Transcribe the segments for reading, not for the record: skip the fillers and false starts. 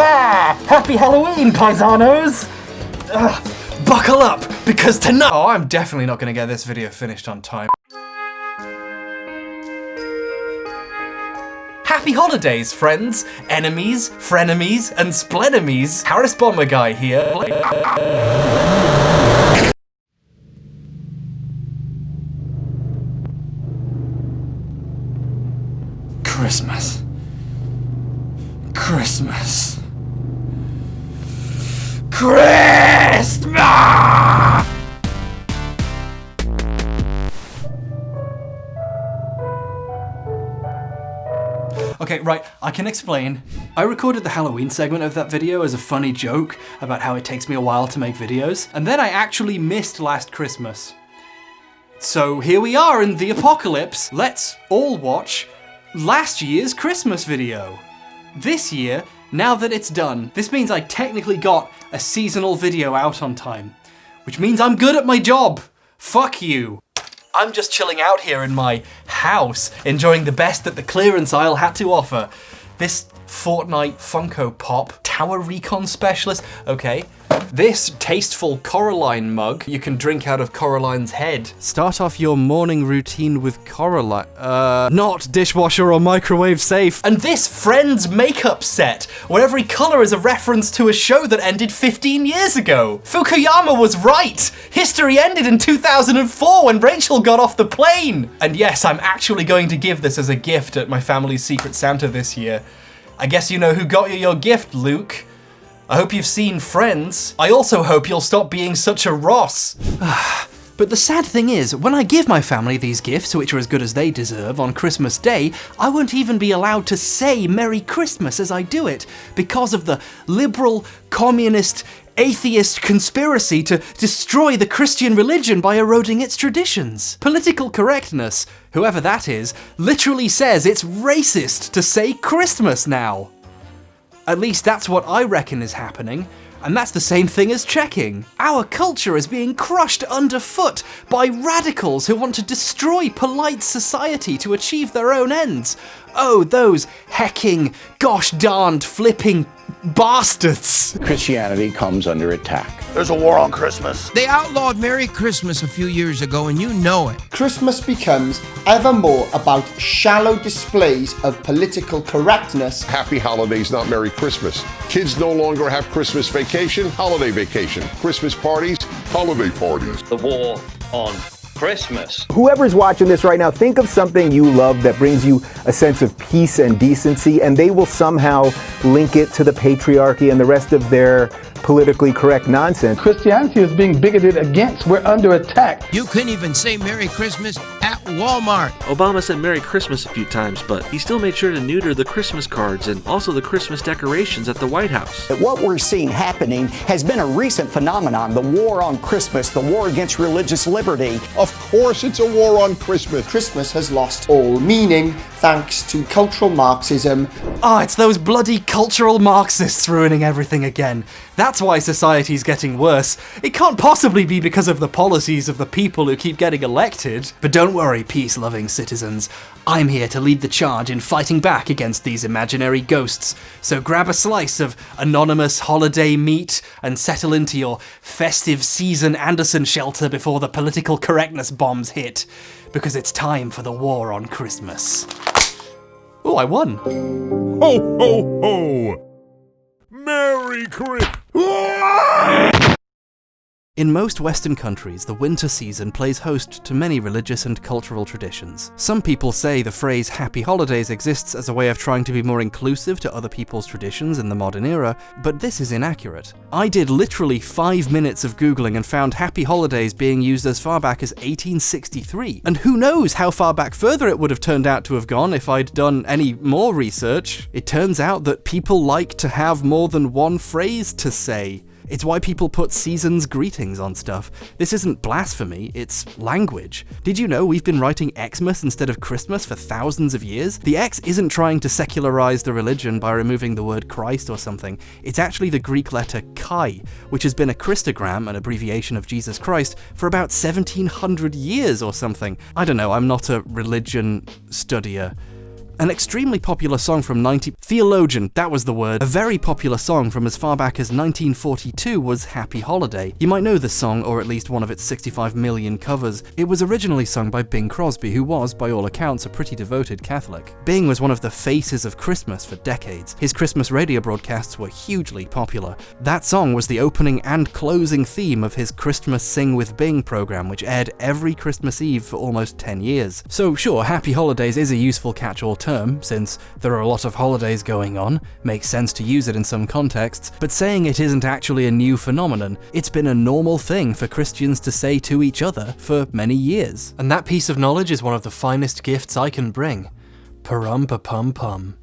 Happy Halloween, paisanos! Buckle up, because tonight— Oh, I'm definitely not gonna get this video finished on time. Happy holidays, friends, enemies, frenemies, and splenemies. Harris Bomber Guy here. Christmas. Christmas. Christmas! Okay, right, I can explain. I recorded the Halloween segment of that video as a funny joke about how it takes me a while to make videos, and then I actually missed last Christmas. So here we are in the apocalypse. Let's all watch last year's Christmas video. This year, now that it's done, this means I technically got a seasonal video out on time, which means I'm good at my job. Fuck you. I'm just chilling out here in my house, enjoying the best that the clearance aisle had to offer. This Fortnite Funko Pop Tower Recon Specialist, okay. This tasteful Coraline mug you can drink out of Coraline's head. Start off your morning routine with Coraline. Not dishwasher or microwave safe. And this Friends makeup set, where every color is a reference to a show that ended 15 years ago. Fukuyama was right! History ended in 2004 when Rachel got off the plane! And yes, I'm actually going to give this as a gift at my family's Secret Santa this year. I guess you know who got you your gift, Luke. I hope you've seen Friends. I also hope you'll stop being such a Ross. But the sad thing is, when I give my family these gifts, which are as good as they deserve, on Christmas Day, I won't even be allowed to say Merry Christmas as I do it, because of the liberal, communist, atheist conspiracy to destroy the Christian religion by eroding its traditions. Political correctness, whoever that is, literally says it's racist to say Christmas now. At least that's what I reckon is happening, and that's the same thing as checking. Our culture is being crushed underfoot by radicals who want to destroy polite society to achieve their own ends. Oh, those hecking, gosh darned, flipping bastards. Christianity comes under attack. There's a war on Christmas. They outlawed Merry Christmas a few years ago, and you know it. Christmas becomes ever more about shallow displays of political correctness. Happy holidays, not Merry Christmas. Kids no longer have Christmas vacation, holiday vacation. Christmas parties, holiday parties. The war on Christmas. Whoever's watching this right now, think of something you love that brings you a sense of peace and decency, and they will somehow link it to the patriarchy and the rest of their politically correct nonsense. Christianity is being bigoted against. We're under attack. You couldn't even say Merry Christmas at Walmart. Obama said Merry Christmas a few times, but he still made sure to neuter the Christmas cards and also the Christmas decorations at the White House. What we're seeing happening has been a recent phenomenon, the war on Christmas, the war against religious liberty. Of course it's a war on Christmas. Christmas has lost all meaning thanks to cultural Marxism. It's those bloody cultural Marxists ruining everything again. That's why society's getting worse. It can't possibly be because of the policies of the people who keep getting elected. But don't worry, peace-loving citizens. I'm here to lead the charge in fighting back against these imaginary ghosts. So grab a slice of anonymous holiday meat and settle into your festive season Anderson shelter before the political correctness bombs hit. Because it's time for the war on Christmas. Oh, I won. Ho, ho, ho! Merry Christmas! In most Western countries, the winter season plays host to many religious and cultural traditions. Some people say the phrase Happy Holidays exists as a way of trying to be more inclusive to other people's traditions in the modern era, but this is inaccurate. I did literally 5 minutes of Googling and found Happy Holidays being used as far back as 1863, and who knows how far back further it would have turned out to have gone if I'd done any more research. It turns out that people like to have more than one phrase to say. It's why people put season's greetings on stuff. This isn't blasphemy, it's language. Did you know we've been writing Xmas instead of Christmas for thousands of years? The X isn't trying to secularize the religion by removing the word Christ or something. It's actually the Greek letter chi, which has been a Christogram, an abbreviation of Jesus Christ, for about 1700 years or something. I don't know, I'm not a religion studier. An extremely popular song from Theologian, that was the word. A very popular song from as far back as 1942 was Happy Holiday. You might know this song, or at least one of its 65 million covers. It was originally sung by Bing Crosby, who was, by all accounts, a pretty devoted Catholic. Bing was one of the faces of Christmas for decades. His Christmas radio broadcasts were hugely popular. That song was the opening and closing theme of his Christmas Sing with Bing program, which aired every Christmas Eve for almost 10 years. So sure, Happy Holidays is a useful catch-all term, since there are a lot of holidays going on, makes sense to use it in some contexts, but saying it isn't actually a new phenomenon. It's been a normal thing for Christians to say to each other for many years. And that piece of knowledge is one of the finest gifts I can bring. Parum-pa-pum-pum.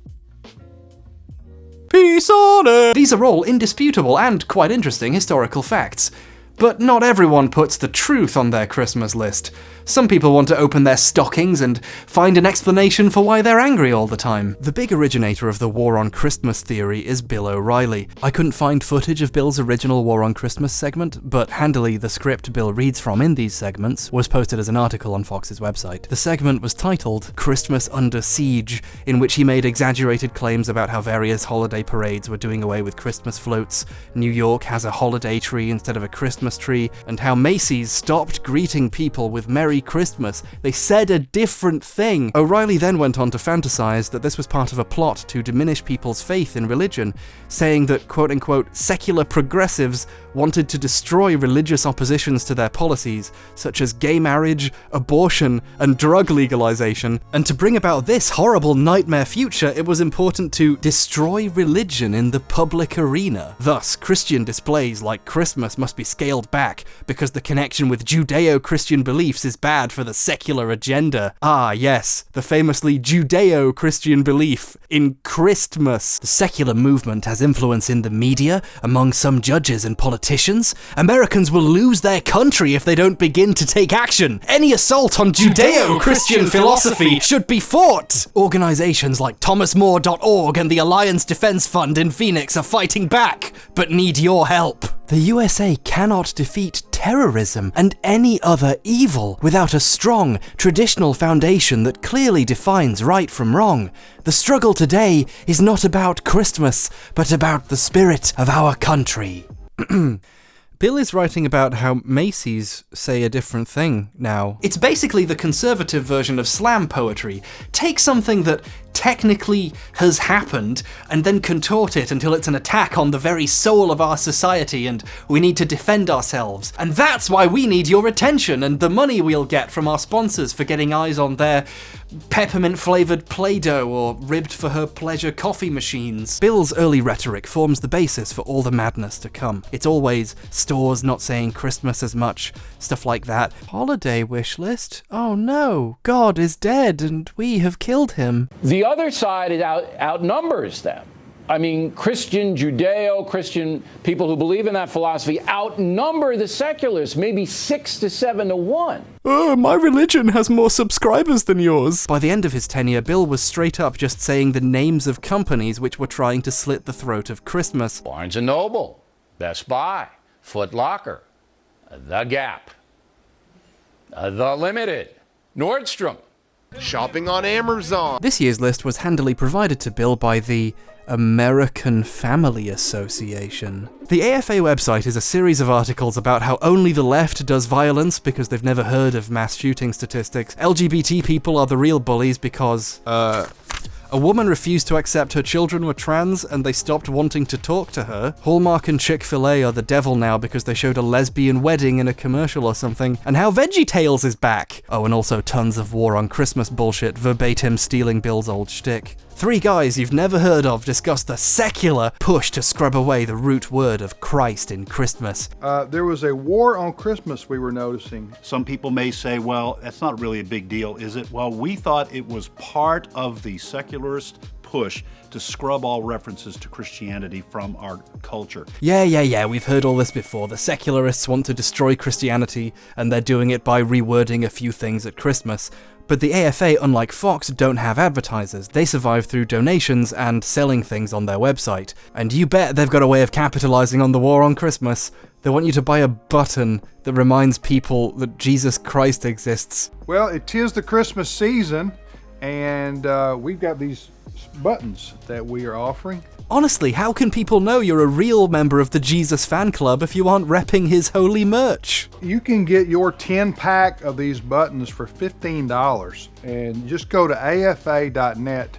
Peace on earth! These are all indisputable and quite interesting historical facts. But not everyone puts the truth on their Christmas list. Some people want to open their stockings and find an explanation for why they're angry all the time. The big originator of the War on Christmas theory is Bill O'Reilly. I couldn't find footage of Bill's original War on Christmas segment, but handily the script Bill reads from in these segments was posted as an article on Fox's website. The segment was titled Christmas Under Siege, in which he made exaggerated claims about how various holiday parades were doing away with Christmas floats, New York has a holiday tree instead of a Christmas tree, and how Macy's stopped greeting people with Merry Christmas. They said a different thing. O'Reilly then went on to fantasize that this was part of a plot to diminish people's faith in religion, saying that quote-unquote secular progressives wanted to destroy religious oppositions to their policies, such as gay marriage, abortion, and drug legalization. And to bring about this horrible nightmare future, it was important to destroy religion in the public arena. Thus, Christian displays like Christmas must be scaled back because the connection with Judeo-Christian beliefs is bad for the secular agenda. Ah, yes, the famously Judeo-Christian belief in Christmas. The secular movement has influence in the media, among some judges and politicians. Americans will lose their country if they don't begin to take action. Any assault on Judeo-Christian philosophy should be fought. Organizations like thomasmore.org and the Alliance Defense Fund in Phoenix are fighting back, but need your help. The USA cannot defeat terrorism and any other evil without a strong, traditional foundation that clearly defines right from wrong. The struggle today is not about Christmas, but about the spirit of our country. Bill is writing about how Macy's say a different thing now. It's basically the conservative version of slam poetry. Take something that technically has happened and then contort it until it's an attack on the very soul of our society and we need to defend ourselves. And that's why we need your attention and the money we'll get from our sponsors for getting eyes on their peppermint-flavoured Play-Doh or ribbed for her pleasure coffee machines. Bill's early rhetoric forms the basis for all the madness to come. It's always stores not saying Christmas as much, stuff like that. Holiday wish list? Oh no, God is dead and we have killed him. The other side outnumbers them. I mean, Judeo-Christian people who believe in that philosophy outnumber the secularists, maybe 6 to 7 to 1. Oh, my religion has more subscribers than yours. By the end of his tenure, Bill was straight up just saying the names of companies which were trying to slit the throat of Christmas. Barnes & Noble, Best Buy, Foot Locker, The Gap, The Limited, Nordstrom. Shopping on Amazon. This year's list was handily provided to Bill by the American Family Association. The AFA website is a series of articles about how only the left does violence because they've never heard of mass shooting statistics. LGBT people are the real bullies because, a woman refused to accept her children were trans and they stopped wanting to talk to her. Hallmark and Chick-fil-A are the devil now because they showed a lesbian wedding in a commercial or something. And how VeggieTales is back. Oh, and also tons of War on Christmas bullshit, verbatim stealing Bill's old shtick. 3 guys you've never heard of discuss the secular push to scrub away the root word of Christ in Christmas. There was a war on Christmas we were noticing. Some people may say, well, that's not really a big deal, is it? Well, we thought it was part of the secularist push to scrub all references to Christianity from our culture. Yeah, we've heard all this before. The secularists want to destroy Christianity, and they're doing it by rewording a few things at Christmas. But the AFA, unlike Fox, don't have advertisers. They survive through donations and selling things on their website. And you bet they've got a way of capitalizing on the war on Christmas. They want you to buy a button that reminds people that Jesus Christ exists. Well, it is the Christmas season, And we've got these buttons that we are offering. Honestly, how can people know you're a real member of the Jesus Fan Club if you aren't repping his holy merch? You can get your 10-pack of these buttons for $15. And just go to afa.net.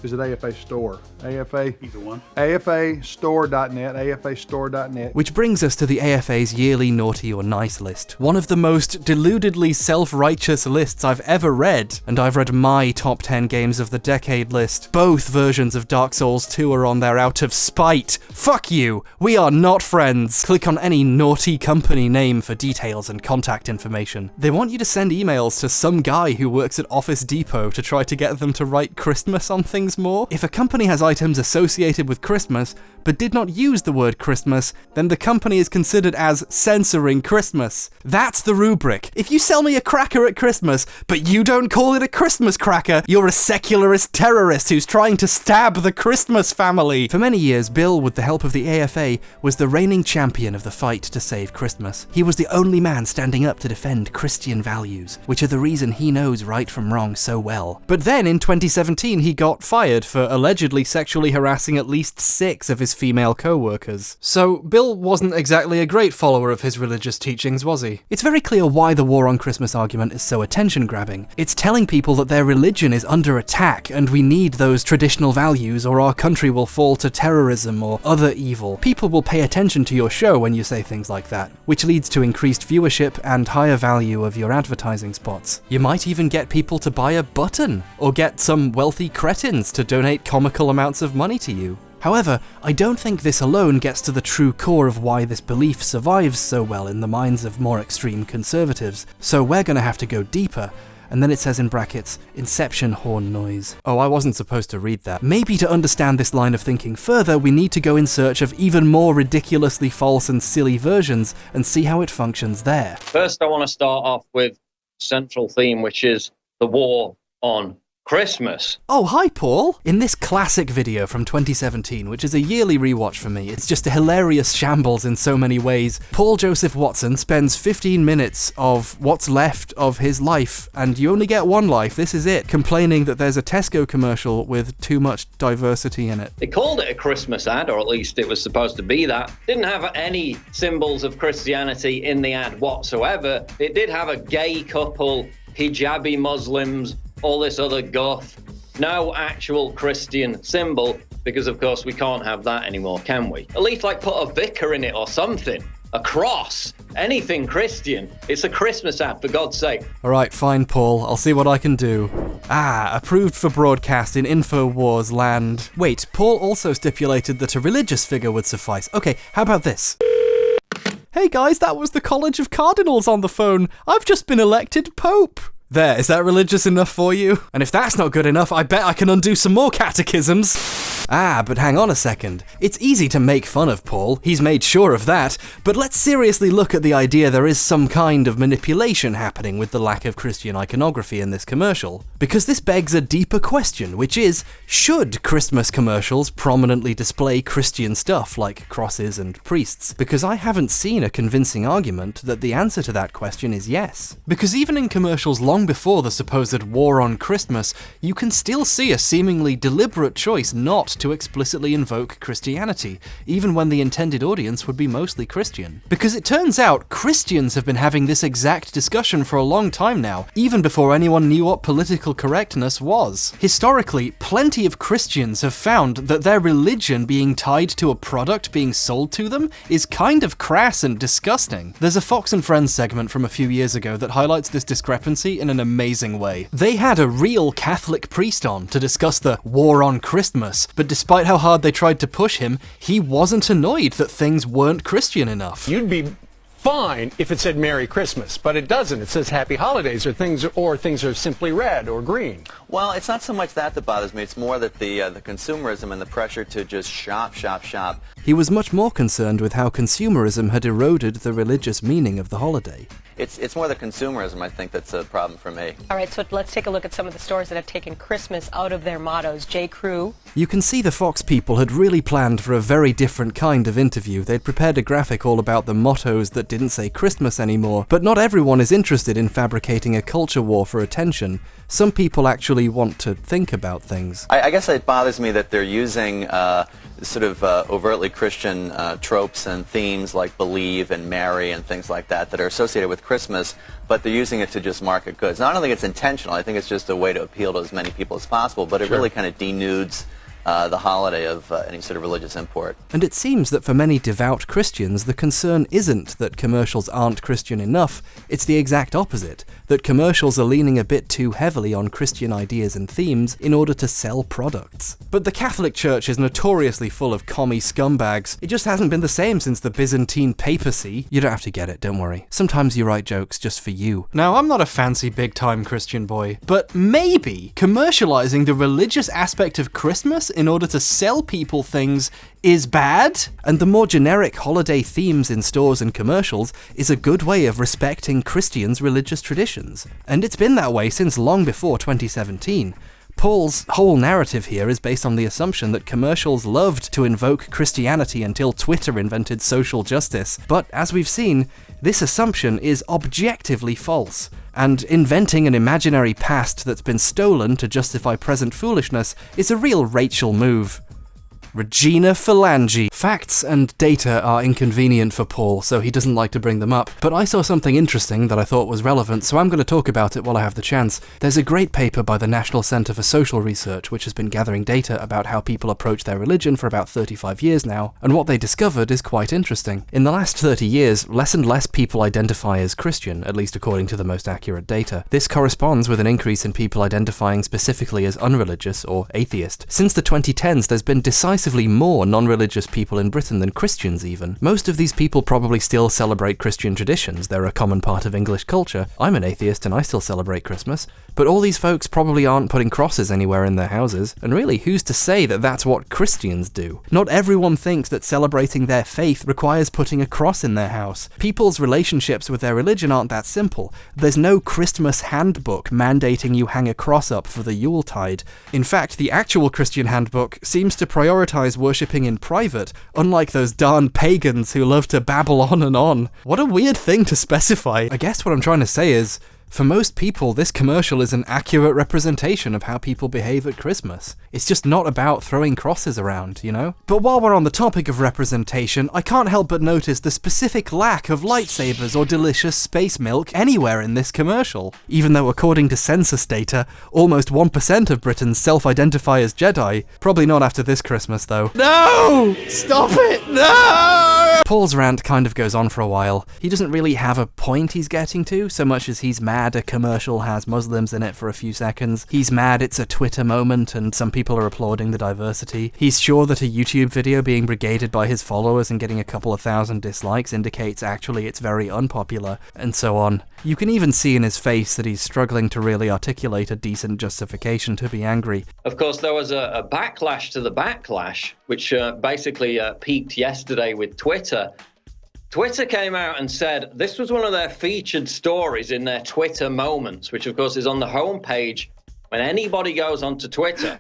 Is it AFA Store? AFA? Either one. AFAstore.net, AFAstore.net. Which brings us to the AFA's yearly naughty or nice list. One of the most deludedly self-righteous lists I've ever read. And I've read my top 10 games of the decade list. Both versions of Dark Souls 2 are on there out of spite. Fuck you! We are not friends! Click on any naughty company name for details and contact information. They want you to send emails to some guy who works at Office Depot to try to get them to write Christmas on things more. If a company has items associated with Christmas, but did not use the word Christmas, then the company is considered as censoring Christmas. That's the rubric. If you sell me a cracker at Christmas, but you don't call it a Christmas cracker, you're a secularist terrorist who's trying to stab the Christmas family. For many years, Bill, with the help of the AFA, was the reigning champion of the fight to save Christmas. He was the only man standing up to defend Christian values, which are the reason he knows right from wrong so well. But then in 2017, he got fired for allegedly sexually harassing at least 6 of his female co-workers. So Bill wasn't exactly a great follower of his religious teachings, was he? It's very clear why the war on Christmas argument is so attention-grabbing. It's telling people that their religion is under attack and we need those traditional values or our country will fall to terrorism or other evil. People will pay attention to your show when you say things like that, which leads to increased viewership and higher value of your advertising spots. You might even get people to buy a button, or get some wealthy cretins to donate comical amounts of money to you. However, I don't think this alone gets to the true core of why this belief survives so well in the minds of more extreme conservatives, so we're gonna have to go deeper. And then it says in brackets, Inception horn noise. Oh, I wasn't supposed to read that. Maybe to understand this line of thinking further, we need to go in search of even more ridiculously false and silly versions and see how it functions there. First, I want to start off with central theme, which is the war on Christmas. Oh, hi, Paul. In this classic video from 2017, which is a yearly rewatch for me, it's just a hilarious shambles in so many ways. Paul Joseph Watson spends 15 minutes of what's left of his life, and you only get one life, this is it, complaining that there's a Tesco commercial with too much diversity in it. They called it a Christmas ad, or at least it was supposed to be that. Didn't have any symbols of Christianity in the ad whatsoever. It did have a gay couple, hijabi Muslims, all this other guff. No actual Christian symbol, because of course we can't have that anymore, can we? At least like put a vicar in it or something. A cross. Anything Christian. It's a Christmas ad, for God's sake. Alright, fine, Paul. I'll see what I can do. Approved for broadcast in InfoWars land. Wait, Paul also stipulated that a religious figure would suffice. Okay, how about this? Hey guys, that was the College of Cardinals on the phone. I've just been elected Pope. There, is that religious enough for you? And if that's not good enough, I bet I can undo some more catechisms. But hang on a second. It's easy to make fun of Paul, he's made sure of that, but let's seriously look at the idea there is some kind of manipulation happening with the lack of Christian iconography in this commercial. Because this begs a deeper question, which is, should Christmas commercials prominently display Christian stuff like crosses and priests? Because I haven't seen a convincing argument that the answer to that question is yes. Because even in commercials long before the supposed war on Christmas, you can still see a seemingly deliberate choice not to explicitly invoke Christianity, even when the intended audience would be mostly Christian. Because it turns out Christians have been having this exact discussion for a long time now, even before anyone knew what political correctness was. Historically, plenty of Christians have found that their religion being tied to a product being sold to them is kind of crass and disgusting. There's a Fox and Friends segment from a few years ago that highlights this discrepancy in an amazing way. They had a real Catholic priest on to discuss the war on Christmas, but despite how hard they tried to push him, he wasn't annoyed that things weren't Christian enough. You'd be fine if it said Merry Christmas, but it doesn't. It says Happy Holidays, or things are simply red or green. Well, it's not so much that bothers me. It's more that the consumerism and the pressure to just shop. He was much more concerned with how consumerism had eroded the religious meaning of the holiday. It's more the consumerism, I think, that's a problem for me. All right, so let's take a look at some of the stores that have taken Christmas out of their mottos. J. Crew. You can see the Fox people had really planned for a very different kind of interview. They'd prepared a graphic all about the mottos that didn't say Christmas anymore. But not everyone is interested in fabricating a culture war for attention. Some people actually want to think about things. I guess it bothers me that they're using sort of overtly Christian tropes and themes like believe and marry and things like that that are associated with Christmas, but they're using it to just market goods. Now, I don't think it's intentional. I think it's just a way to appeal to as many people as possible, but it really kind of denudes the holiday of any sort of religious import. And it seems that for many devout Christians, the concern isn't that commercials aren't Christian enough, it's the exact opposite, that commercials are leaning a bit too heavily on Christian ideas and themes in order to sell products. But the Catholic Church is notoriously full of commie scumbags. It just hasn't been the same since the Byzantine papacy. You don't have to get it, don't worry. Sometimes you write jokes just for you. Now, I'm not a fancy big-time Christian boy, but maybe commercializing the religious aspect of Christmas in order to sell people things is bad? And the more generic holiday themes in stores and commercials is a good way of respecting Christians' religious traditions. And it's been that way since long before 2017. Paul's whole narrative here is based on the assumption that commercials loved to invoke Christianity until Twitter invented social justice. But as we've seen, this assumption is objectively false. And inventing an imaginary past that's been stolen to justify present foolishness is a real Rachel move. Regina Phalange. Facts and data are inconvenient for Paul, so he doesn't like to bring them up, but I saw something interesting that I thought was relevant, so I'm going to talk about it while I have the chance. There's a great paper by the National Center for Social Research, which has been gathering data about how people approach their religion for about 35 years now, and what they discovered is quite interesting. In the last 30 years, less and less people identify as Christian, at least according to the most accurate data. This corresponds with an increase in people identifying specifically as unreligious or atheist. Since the 2010s, there's been decisively more non-religious people in Britain than Christians even. Most of these people probably still celebrate Christian traditions. They're a common part of English culture. I'm an atheist and I still celebrate Christmas. But all these folks probably aren't putting crosses anywhere in their houses. And really, who's to say that that's what Christians do? Not everyone thinks that celebrating their faith requires putting a cross in their house. People's relationships with their religion aren't that simple. There's no Christmas handbook mandating you hang a cross up for the Yuletide. In fact, the actual Christian handbook seems to prioritize worshipping in private, unlike those darn pagans who love to babble on and on. What a weird thing to specify. I guess what I'm trying to say is, for most people, this commercial is an accurate representation of how people behave at Christmas. It's just not about throwing crosses around, you know? But while we're on the topic of representation, I can't help but notice the specific lack of lightsabers or delicious space milk anywhere in this commercial. Even though, according to census data, almost 1% of Britons self-identify as Jedi. Probably not after this Christmas, though. No! Stop it! No! Paul's rant kind of goes on for a while. He doesn't really have a point he's getting to, so much as he's mad a commercial has Muslims in it for a few seconds. He's mad it's a Twitter moment and some people are applauding the diversity. He's sure that a YouTube video being brigaded by his followers and getting a couple of thousand dislikes indicates actually it's very unpopular, and so on. You can even see in his face that he's struggling to really articulate a decent justification to be angry. Of course, there was a backlash to the backlash, which basically peaked yesterday with Twitter. Twitter came out and said this was one of their featured stories in their Twitter Moments, which of course is on the homepage when anybody goes onto Twitter.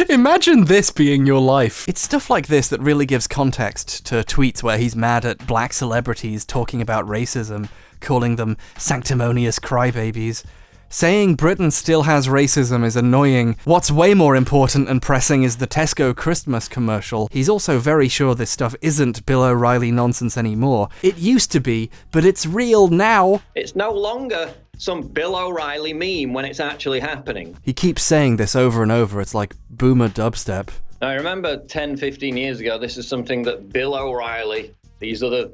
Imagine this being your life. It's stuff like this that really gives context to tweets where he's mad at black celebrities talking about racism, calling them sanctimonious crybabies. Saying Britain still has racism is annoying. What's way more important and pressing is the Tesco Christmas commercial. He's also very sure this stuff isn't Bill O'Reilly nonsense anymore. It used to be, but it's real now. It's no longer some Bill O'Reilly meme when it's actually happening. He keeps saying this over and over. It's like boomer dubstep. Now, I remember 10, 15 years ago, this is something that Bill O'Reilly, these other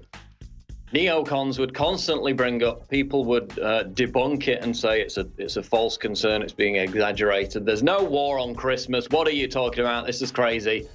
neocons would constantly bring up. People would debunk it and say it's a false concern, it's being exaggerated. There's no war on Christmas. What are you talking about? This is crazy.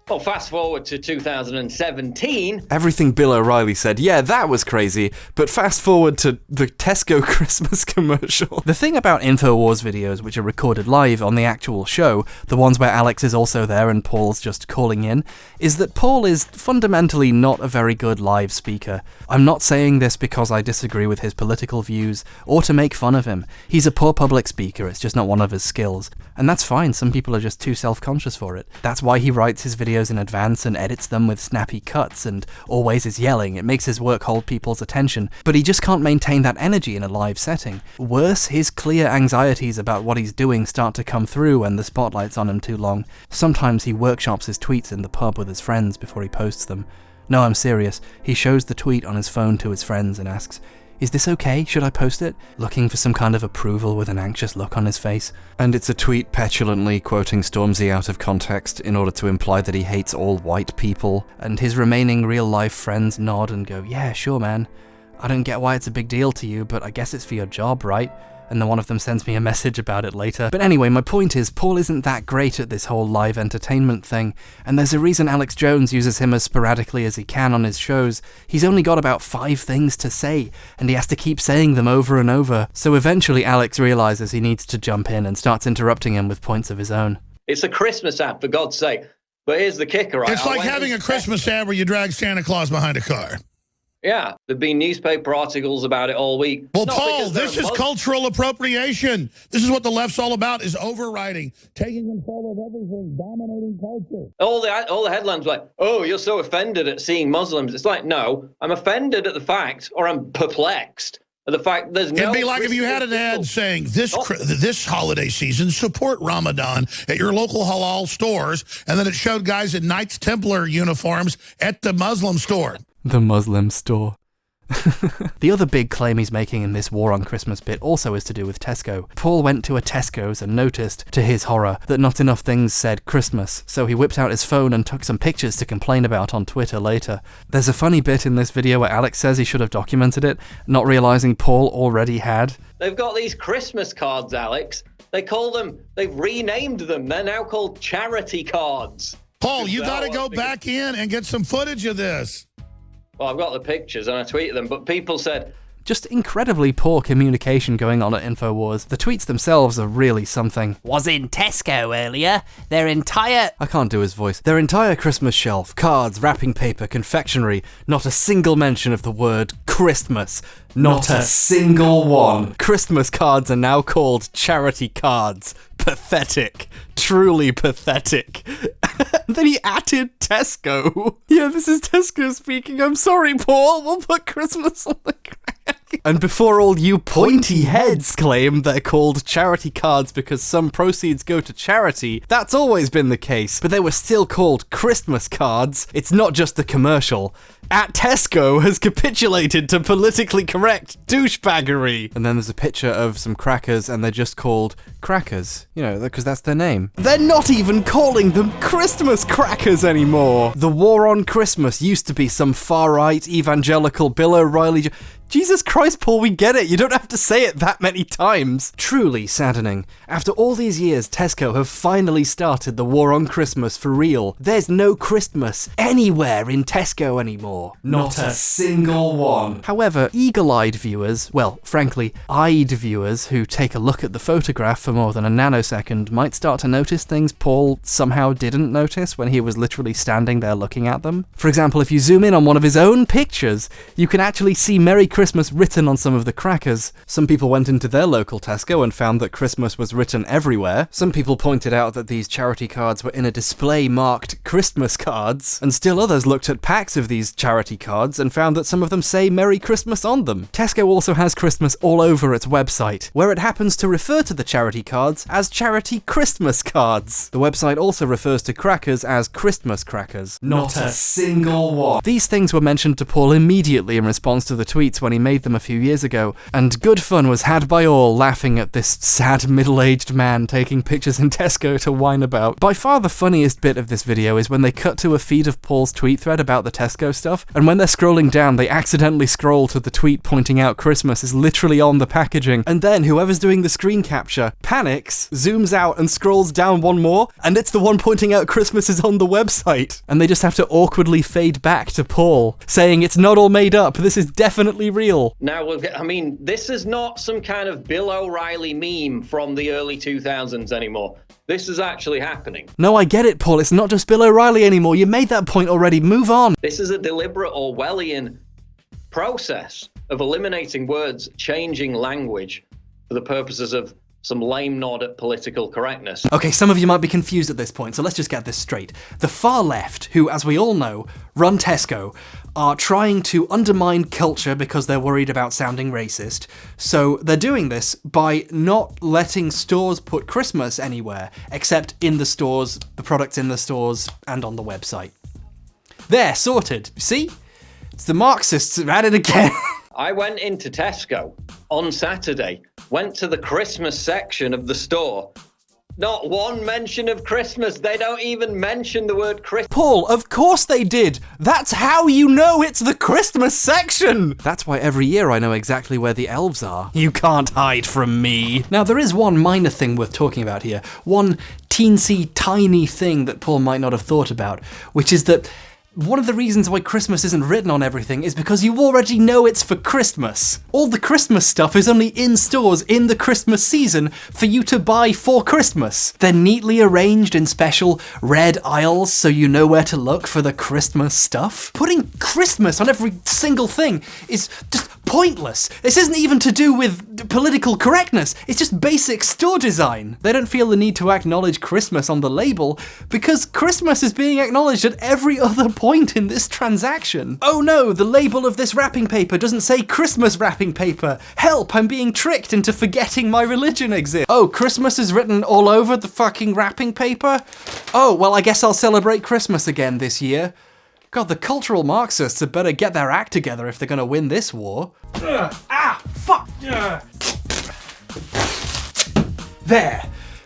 Well, fast forward to 2017. Everything Bill O'Reilly said, yeah, that was crazy, but fast forward to the Tesco Christmas commercial. The thing about InfoWars videos, which are recorded live on the actual show, the ones where Alex is also there and Paul's just calling in, is that Paul is fundamentally not a very good live speaker. I'm not saying this because I disagree with his political views, or to make fun of him. He's a poor public speaker, it's just not one of his skills. And that's fine, some people are just too self-conscious for it. That's why he writes his videos in advance and edits them with snappy cuts and always is yelling. It makes his work hold people's attention, but he just can't maintain that energy in a live setting. Worse, his clear anxieties about what he's doing start to come through when the spotlight's on him too long. Sometimes he workshops his tweets in the pub with his friends before he posts them. No, I'm serious. He shows the tweet on his phone to his friends and asks, "Is this okay? Should I post it?" Looking for some kind of approval with an anxious look on his face. And it's a tweet petulantly quoting Stormzy out of context in order to imply that he hates all white people, and his remaining real-life friends nod and go, "Yeah, sure, man. I don't get why it's a big deal to you, but I guess it's for your job, right?" And then one of them sends me a message about it later. But anyway, my point is, Paul isn't that great at this whole live entertainment thing, and there's a reason Alex Jones uses him as sporadically as he can on his shows. He's only got about 5 things to say, and he has to keep saying them over and over. So eventually Alex realizes he needs to jump in and starts interrupting him with points of his own. It's a Christmas ad, for God's sake. But here's the kicker, right? It's like having a Christmas ad where you drag Santa Claus behind a car. Yeah, there've been newspaper articles about it all week. Well, Paul, this is cultural appropriation. This is what the left's all about, is overriding, taking control of everything, dominating culture. All the headlines were like, "Oh, you're so offended at seeing Muslims." It's like, no, I'm offended at the fact, or I'm perplexed at the fact there's no... It'd be like if you had an ad saying, this holiday season, support Ramadan at your local halal stores, and then it showed guys in Knights Templar uniforms at the Muslim store. The Muslim store. The other big claim he's making in this War on Christmas bit also is to do with Tesco. Paul went to a Tesco's and noticed, to his horror, that not enough things said Christmas, so he whipped out his phone and took some pictures to complain about on Twitter later. There's a funny bit in this video where Alex says he should have documented it, not realizing Paul already had. They've got these Christmas cards, Alex. They've renamed them. They're now called charity cards. Paul, you got to go back in and get some footage of this. Well, I've got the pictures and I tweeted them, but people said... Just incredibly poor communication going on at InfoWars. The tweets themselves are really something. Was in Tesco earlier. Their entire... I can't do his voice. Their entire Christmas shelf, cards, wrapping paper, confectionery, not a single mention of the word Christmas. Not a single one. Christmas cards are now called charity cards. Pathetic. Truly pathetic. Then he added Tesco. Yeah, this is Tesco speaking. I'm sorry, Paul. We'll put Christmas on the crack. And before all you pointy heads claim they're called charity cards because some proceeds go to charity, that's always been the case. But they were still called Christmas cards. It's not just the commercial. At Tesco has capitulated to politically correct douchebaggery. And then there's a picture of some crackers and they're just called crackers. You know, because that's their name. They're not even calling them Christmas crackers anymore. The War on Christmas used to be some far-right evangelical Bill O'Reilly... Jesus Christ, Paul, we get it. You don't have to say it that many times. Truly saddening. After all these years, Tesco have finally started the War on Christmas for real. There's no Christmas anywhere in Tesco anymore. Not a single one. However, eagle-eyed viewers, well, frankly, eyed viewers who take a look at the photograph for more than a nanosecond might start to notice things Paul somehow didn't notice when he was literally standing there looking at them. For example, if you zoom in on one of his own pictures, you can actually see Merry Christmas written on some of the crackers. Some people went into their local Tesco and found that Christmas was written everywhere. Some people pointed out that these charity cards were in a display marked Christmas cards, and still others looked at packs of these charity cards and found that some of them say Merry Christmas on them. Tesco also has Christmas all over its website, where it happens to refer to the charity cards as charity Christmas cards. The website also refers to crackers as Christmas crackers. Not a single one. These things were mentioned to Paul immediately in response to the tweets when he made them a few years ago, and good fun was had by all laughing at this sad middle-aged man taking pictures in Tesco to whine about. By far the funniest bit of this video is when they cut to a feed of Paul's tweet thread about the Tesco stuff, and when they're scrolling down, they accidentally scroll to the tweet pointing out Christmas is literally on the packaging, and then whoever's doing the screen capture panics, zooms out, and scrolls down one more, and it's the one pointing out Christmas is on the website. And they just have to awkwardly fade back to Paul, saying it's not all made up, this is definitely real. Now, I mean, this is not some kind of Bill O'Reilly meme from the early 2000s anymore. This is actually happening. No, I get it, Paul. It's not just Bill O'Reilly anymore. You made that point already. Move on. This is a deliberate Orwellian process of eliminating words, changing language for the purposes of some lame nod at political correctness. Okay, some of you might be confused at this point, so let's just get this straight. The far left, who, as we all know, run Tesco, are trying to undermine culture because they're worried about sounding racist. So they're doing this by not letting stores put Christmas anywhere, except in the stores, the products in the stores, and on the website. There, sorted. See? It's the Marxists at it again. I went into Tesco on Saturday, went to the Christmas section of the store. Not one mention of Christmas. They don't even mention the word Christmas. Paul, of course they did. That's how you know it's the Christmas section. That's why every year I know exactly where the elves are. You can't hide from me. Now, there is one minor thing worth talking about here. One teensy tiny thing that Paul might not have thought about, which is that one of the reasons why Christmas isn't written on everything is because you already know it's for Christmas. All the Christmas stuff is only in stores in the Christmas season for you to buy for Christmas. They're neatly arranged in special red aisles so you know where to look for the Christmas stuff. Putting Christmas on every single thing is just pointless. This isn't even to do with political correctness. It's just basic store design. They don't feel the need to acknowledge Christmas on the label because Christmas is being acknowledged at every other point in this transaction. Oh no, the label of this wrapping paper doesn't say Christmas wrapping paper. Help, I'm being tricked into forgetting my religion exists. Oh, Christmas is written all over the fucking wrapping paper? Oh, well, I guess I'll celebrate Christmas again this year. God, the cultural Marxists had better get their act together if they're gonna win this war. Fuck! There!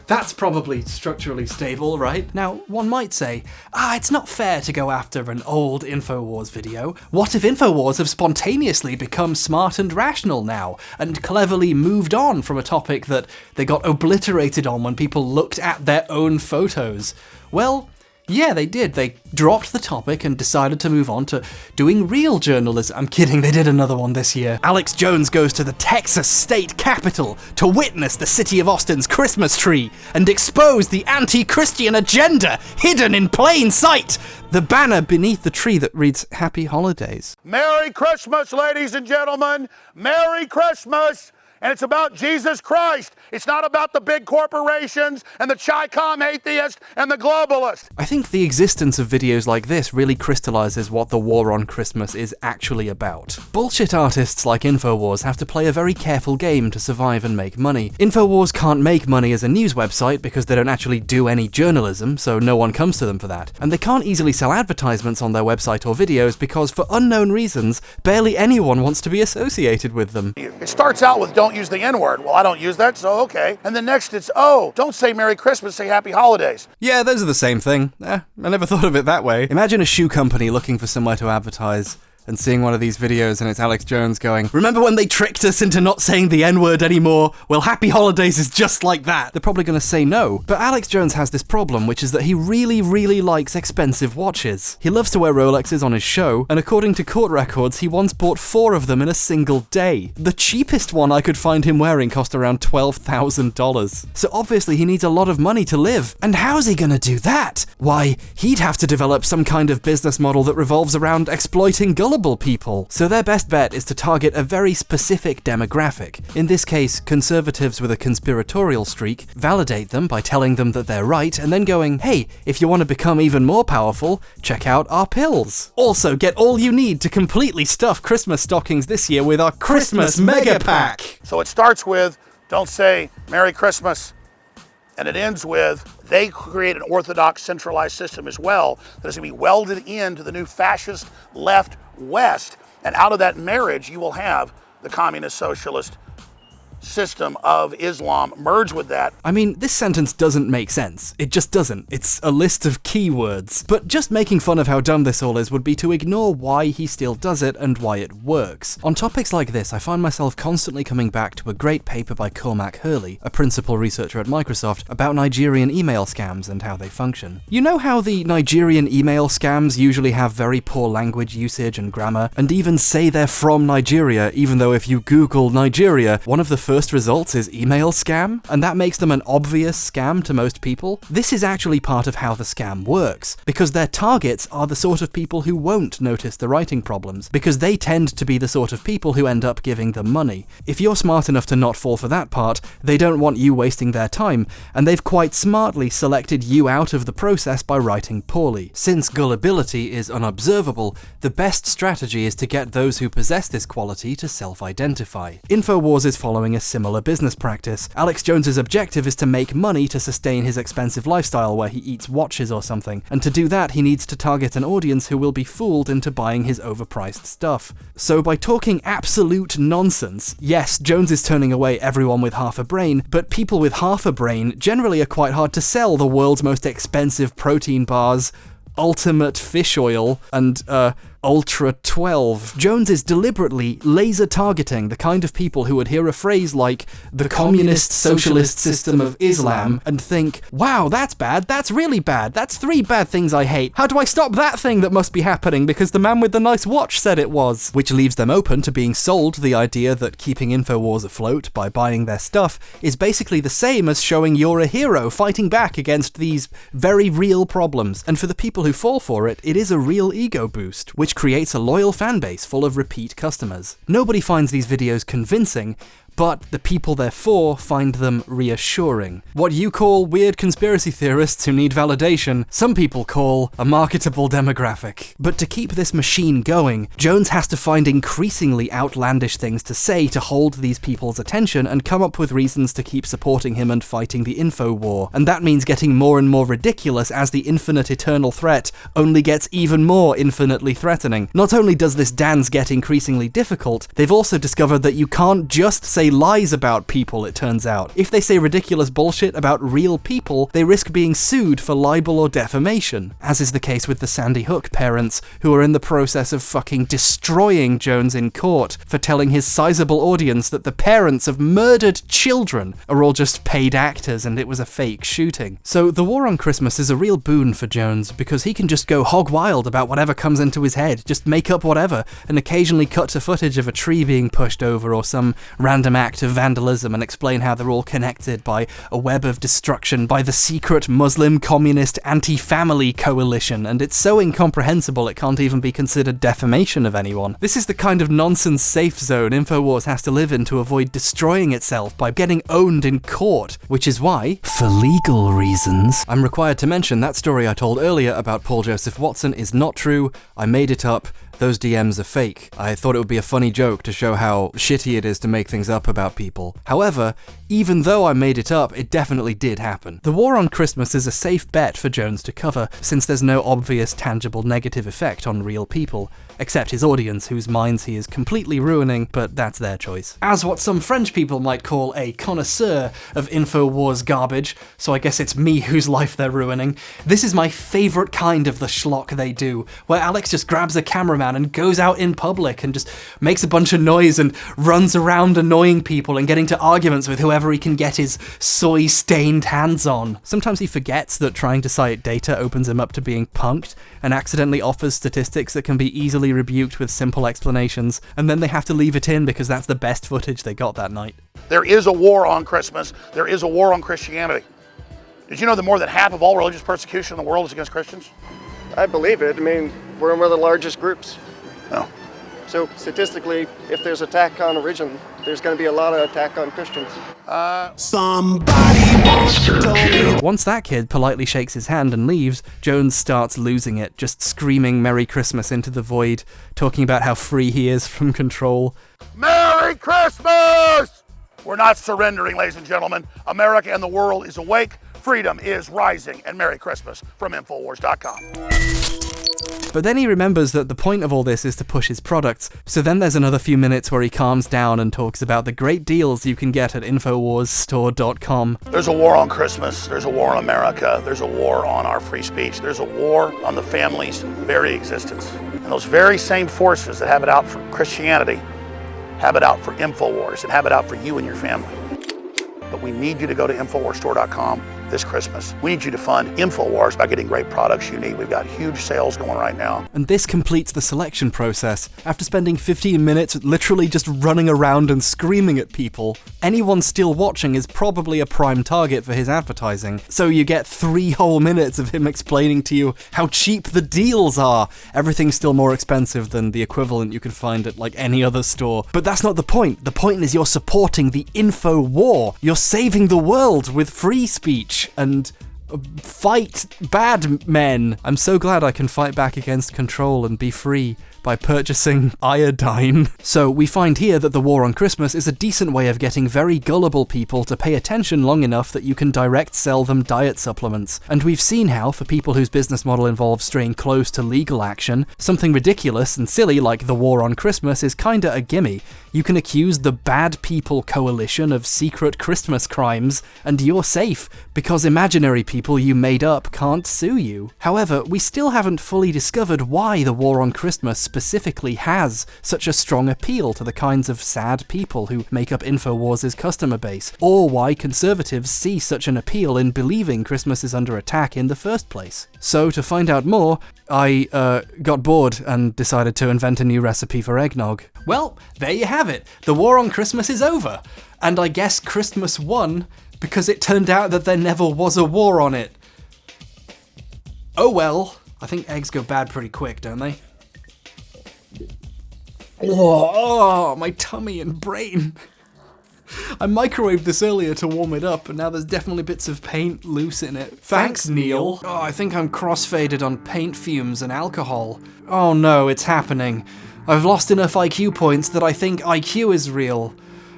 That's probably structurally stable, right? Now, one might say, it's not fair to go after an old InfoWars video. What if InfoWars have spontaneously become smart and rational now, and cleverly moved on from a topic that they got obliterated on when people looked at their own photos? Well, yeah, they did. They dropped the topic and decided to move on to doing real journalism. I'm kidding, they did another one this year. Alex Jones goes to the Texas state capitol to witness the city of Austin's Christmas tree and expose the anti-Christian agenda hidden in plain sight. The banner beneath the tree that reads Happy Holidays. Merry Christmas, ladies and gentlemen. Merry Christmas. And it's about Jesus Christ. It's not about the big corporations and the Chi-Com atheist and the globalist. I think the existence of videos like this really crystallizes what the war on Christmas is actually about. Bullshit artists like InfoWars have to play a very careful game to survive and make money. InfoWars can't make money as a news website because they don't actually do any journalism, so no one comes to them for that. And they can't easily sell advertisements on their website or videos because, for unknown reasons, barely anyone wants to be associated with them. It starts out with don't use the N-word. Well, I don't use that, so okay. And then next it's, don't say Merry Christmas, say Happy Holidays. Yeah, those are the same thing. I never thought of it that way. Imagine a shoe company looking for somewhere to advertise and seeing one of these videos and it's Alex Jones going, remember when they tricked us into not saying the N-word anymore? Well, Happy Holidays is just like that. They're probably going to say no. But Alex Jones has this problem, which is that he really, really likes expensive watches. He loves to wear Rolexes on his show, and according to court records, he once bought 4 of them in a single day. The cheapest one I could find him wearing cost around $12,000. So obviously he needs a lot of money to live. And how's he going to do that? Why, he'd have to develop some kind of business model that revolves around exploiting gullible people. So their best bet is to target a very specific demographic. In this case, conservatives with a conspiratorial streak, validate them by telling them that they're right, and then going, hey, if you want to become even more powerful, check out our pills. Also, get all you need to completely stuff Christmas stockings this year with our Christmas Mega Pack. So it starts with, don't say Merry Christmas, and it ends with, they create an orthodox centralized system as well that is going to be welded into the new fascist left West, and out of that marriage you will have the communist socialist system of Islam merge with that. I mean, this sentence doesn't make sense. It just doesn't. It's a list of keywords. But just making fun of how dumb this all is would be to ignore why he still does it and why it works. On topics like this, I find myself constantly coming back to a great paper by Cormac Hurley, a principal researcher at Microsoft, about Nigerian email scams and how they function. You know how the Nigerian email scams usually have very poor language usage and grammar, and even say they're from Nigeria, even though if you Google Nigeria, one of the first results is email scam, and that makes them an obvious scam to most people? This is actually part of how the scam works, because their targets are the sort of people who won't notice the writing problems, because they tend to be the sort of people who end up giving them money. If you're smart enough to not fall for that part, they don't want you wasting their time, and they've quite smartly selected you out of the process by writing poorly. Since gullibility is unobservable, the best strategy is to get those who possess this quality to self-identify. InfoWars is following a similar business practice. Alex Jones's objective is to make money to sustain his expensive lifestyle where he eats watches or something, and to do that he needs to target an audience who will be fooled into buying his overpriced stuff. So by talking absolute nonsense, yes, Jones is turning away everyone with half a brain, but people with half a brain generally are quite hard to sell the world's most expensive protein bars, Ultimate Fish Oil, and Ultra 12. Jones is deliberately laser targeting the kind of people who would hear a phrase like the communist socialist system of Islam and think, wow, that's bad, that's really bad, that's 3 bad things I hate. How do I stop that thing that must be happening because the man with the nice watch said it was? Which leaves them open to being sold the idea that keeping InfoWars afloat by buying their stuff is basically the same as showing you're a hero fighting back against these very real problems. And for the people who fall for it, it is a real ego boost, which creates a loyal fan base full of repeat customers. Nobody finds these videos convincing, but the people they're for find them reassuring. What you call weird conspiracy theorists who need validation, some people call a marketable demographic. But to keep this machine going, Jones has to find increasingly outlandish things to say to hold these people's attention and come up with reasons to keep supporting him and fighting the info war. And that means getting more and more ridiculous as the infinite eternal threat only gets even more infinitely threatening. Not only does this dance get increasingly difficult, they've also discovered that you can't just say lies about people, it turns out. If they say ridiculous bullshit about real people, they risk being sued for libel or defamation, as is the case with the Sandy Hook parents, who are in the process of fucking destroying Jones in court for telling his sizable audience that the parents of murdered children are all just paid actors and it was a fake shooting. So the war on Christmas is a real boon for Jones, because he can just go hog wild about whatever comes into his head, just make up whatever, and occasionally cut to footage of a tree being pushed over or some random act of vandalism and explain how they're all connected by a web of destruction by the secret Muslim communist anti-family coalition, and it's so incomprehensible it can't even be considered defamation of anyone. This is the kind of nonsense safe zone InfoWars has to live in to avoid destroying itself by getting owned in court, which is why, for legal reasons, I'm required to mention that story I told earlier about Paul Joseph Watson is not true. I made it up. Those DMs are fake. I thought it would be a funny joke to show how shitty it is to make things up about people. However, even though I made it up, it definitely did happen. The war on Christmas is a safe bet for Jones to cover, since there's no obvious tangible negative effect on real people, except his audience, whose minds he is completely ruining, but that's their choice. As what some French people might call a connoisseur of InfoWars garbage, so I guess it's me whose life they're ruining, this is my favourite kind of the schlock they do, where Alex just grabs a cameraman and goes out in public and just makes a bunch of noise and runs around annoying people and getting to arguments with whoever he can get his soy-stained hands on. Sometimes he forgets that trying to cite data opens him up to being punked, and accidentally offers statistics that can be easily rebuked with simple explanations, and then they have to leave it in because that's the best footage they got that night. There is a war on Christmas. There is a war on Christianity. Did you know that more than half of all religious persecution in the world is against Christians? I believe it. I mean, we're one of the largest groups. No. So statistically, if there's attack on a religion, there's going to be a lot of attack on Christians. Once that kid politely shakes his hand and leaves, Jones starts losing it, just screaming Merry Christmas into the void, talking about how free he is from control. Merry Christmas! We're not surrendering, ladies and gentlemen. America and the world is awake. Freedom is rising. And Merry Christmas from Infowars.com. But then he remembers that the point of all this is to push his products, so then there's another few minutes where he calms down and talks about the great deals you can get at InfoWarsStore.com. There's a war on Christmas, there's a war on America, there's a war on our free speech, there's a war on the family's very existence. And those very same forces that have it out for Christianity have it out for InfoWars and have it out for you and your family. But we need you to go to InfoWarsStore.com this Christmas. We need you to fund InfoWars by getting great products you need. We've got huge sales going right now. And this completes the selection process. After spending 15 minutes literally just running around and screaming at people, anyone still watching is probably a prime target for his advertising. So you get 3 whole minutes of him explaining to you how cheap the deals are. Everything's still more expensive than the equivalent you could find at like any other store. But that's not the point. The point is you're supporting the info war. You're saving the world with free speech and fight bad men. I'm so glad I can fight back against control and be free by purchasing iodine. So we find here that the war on Christmas is a decent way of getting very gullible people to pay attention long enough that you can direct sell them diet supplements. And we've seen how, for people whose business model involves straying close to legal action, something ridiculous and silly like the war on Christmas is kinda a gimme. You can accuse the Bad People Coalition of secret Christmas crimes, and you're safe, because imaginary people you made up can't sue you. However, we still haven't fully discovered why the war on Christmas specifically has such a strong appeal to the kinds of sad people who make up InfoWars' customer base, or why conservatives see such an appeal in believing Christmas is under attack in the first place. So to find out more, I got bored and decided to invent a new recipe for eggnog. Well, there you have it. The war on Christmas is over. And I guess Christmas won because it turned out that there never was a war on it. Oh well. I think eggs go bad pretty quick, don't they? Oh, my tummy and brain. I microwaved this earlier to warm it up, and now there's definitely bits of paint loose in it. Thanks, Neil. Oh, I think I'm crossfaded on paint fumes and alcohol. Oh no, it's happening. I've lost enough IQ points that I think IQ is real.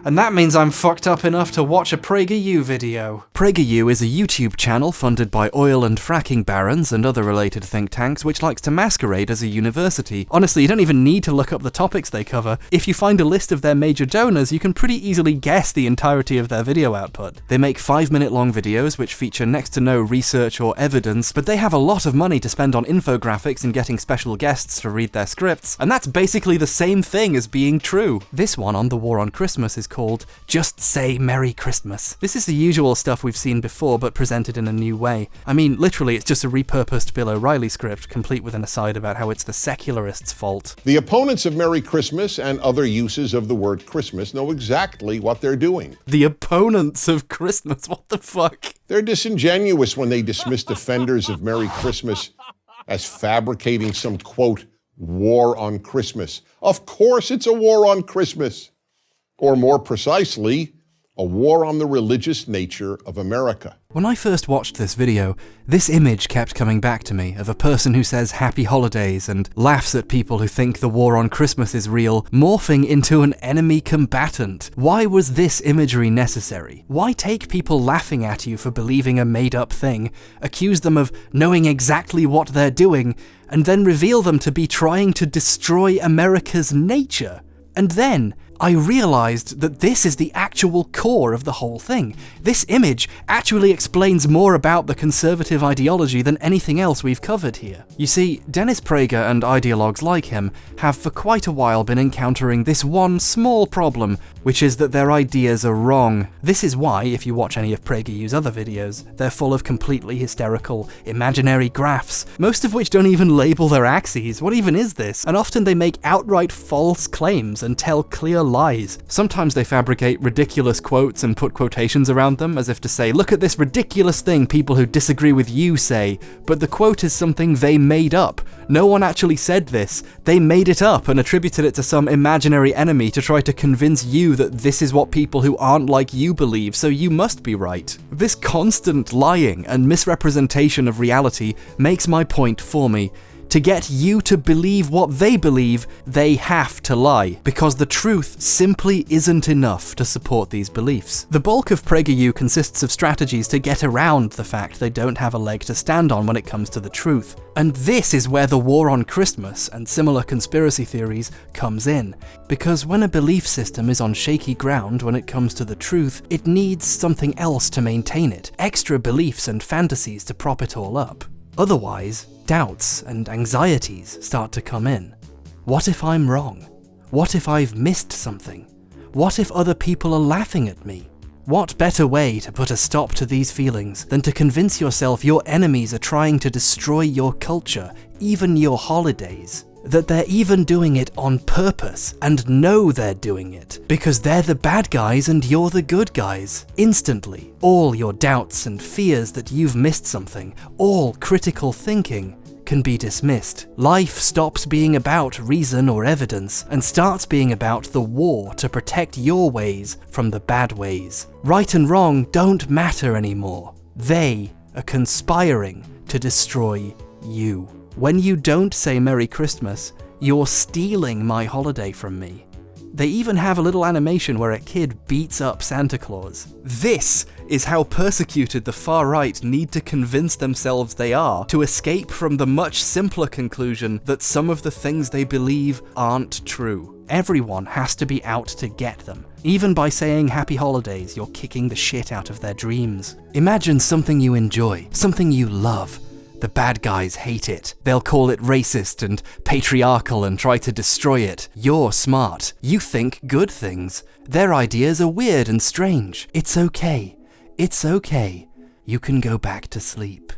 And that means I'm fucked up enough to watch a PragerU video. PragerU is a YouTube channel funded by oil and fracking barons and other related think tanks which likes to masquerade as a university. Honestly, you don't even need to look up the topics they cover. If you find a list of their major donors, you can pretty easily guess the entirety of their video output. They make 5-minute long videos which feature next to no research or evidence, but they have a lot of money to spend on infographics and getting special guests to read their scripts, and that's basically the same thing as being true. This one on the war on Christmas is called Just Say Merry Christmas. This is the usual stuff we've seen before, but presented in a new way. I mean, literally, it's just a repurposed Bill O'Reilly script, complete with an aside about how it's the secularists' fault. The opponents of Merry Christmas and other uses of the word Christmas know exactly what they're doing. The opponents of Christmas? What the fuck? They're disingenuous when they dismiss defenders of Merry Christmas as fabricating some, quote, war on Christmas. Of course it's a war on Christmas. Or more precisely, a war on the religious nature of America. When I first watched this video, this image kept coming back to me of a person who says happy holidays and laughs at people who think the war on Christmas is real, morphing into an enemy combatant. Why was this imagery necessary? Why take people laughing at you for believing a made-up thing, accuse them of knowing exactly what they're doing, and then reveal them to be trying to destroy America's nature? And then I realized that this is the actual core of the whole thing. This image actually explains more about the conservative ideology than anything else we've covered here. You see, Dennis Prager and ideologues like him have for quite a while been encountering this one small problem, which is that their ideas are wrong. This is why, if you watch any of PragerU's other videos, they're full of completely hysterical, imaginary graphs, most of which don't even label their axes. What even is this? And often they make outright false claims and tell clear lies. Sometimes they fabricate ridiculous quotes and put quotations around them as if to say, look at this ridiculous thing people who disagree with you say, but the quote is something they made up. No one actually said this. They made it up and attributed it to some imaginary enemy to try to convince you that this is what people who aren't like you believe, so you must be right. This constant lying and misrepresentation of reality makes my point for me. To get you to believe what they believe, they have to lie, because the truth simply isn't enough to support these beliefs. The bulk of PragerU consists of strategies to get around the fact they don't have a leg to stand on when it comes to the truth. And this is where the war on Christmas and similar conspiracy theories comes in. Because when a belief system is on shaky ground when it comes to the truth, it needs something else to maintain it, extra beliefs and fantasies to prop it all up. Otherwise, doubts and anxieties start to come in. What if I'm wrong? What if I've missed something? What if other people are laughing at me? What better way to put a stop to these feelings than to convince yourself your enemies are trying to destroy your culture, even your holidays? That they're even doing it on purpose and know they're doing it because they're the bad guys and you're the good guys. Instantly, all your doubts and fears that you've missed something, all critical thinking, can be dismissed. Life stops being about reason or evidence and starts being about the war to protect your ways from the bad ways. Right and wrong don't matter anymore. They are conspiring to destroy you. When you don't say Merry Christmas, you're stealing my holiday from me. They even have a little animation where a kid beats up Santa Claus. This is how persecuted the far right need to convince themselves they are to escape from the much simpler conclusion that some of the things they believe aren't true. Everyone has to be out to get them. Even by saying happy holidays, you're kicking the shit out of their dreams. Imagine something you enjoy, something you love. The bad guys hate it. They'll call it racist and patriarchal and try to destroy it. You're smart. You think good things. Their ideas are weird and strange. It's okay. It's okay. You can go back to sleep.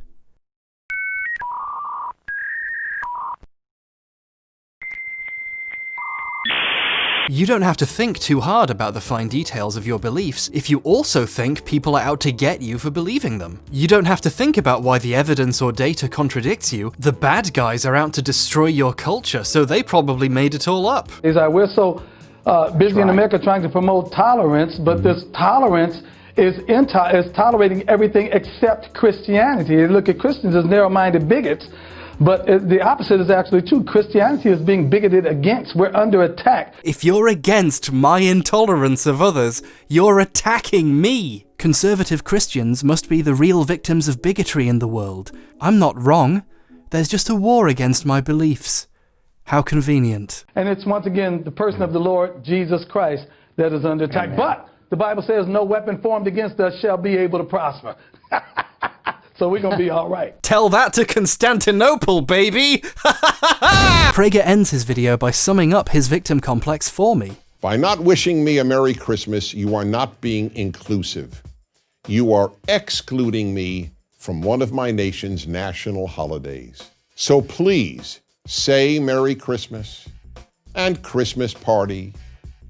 You don't have to think too hard about the fine details of your beliefs if you also think people are out to get you for believing them. You don't have to think about why the evidence or data contradicts you. The bad guys are out to destroy your culture, so they probably made it all up. We're so busy in America trying to promote tolerance, but this tolerance is tolerating everything except Christianity. You look at Christians as narrow-minded bigots, but the opposite is actually true. Christianity is being bigoted against. We're under attack. If you're against my intolerance of others, you're attacking me. Conservative Christians must be the real victims of bigotry in the world. I'm not wrong. There's just a war against my beliefs. How convenient. And it's once again the person of the Lord Jesus Christ that is under attack. Amen. But the Bible says no weapon formed against us shall be able to prosper. So we're going to be all right. Tell that to Constantinople, baby! Prager ends his video by summing up his victim complex for me. By not wishing me a Merry Christmas, you are not being inclusive. You are excluding me from one of my nation's national holidays. So please say Merry Christmas and Christmas party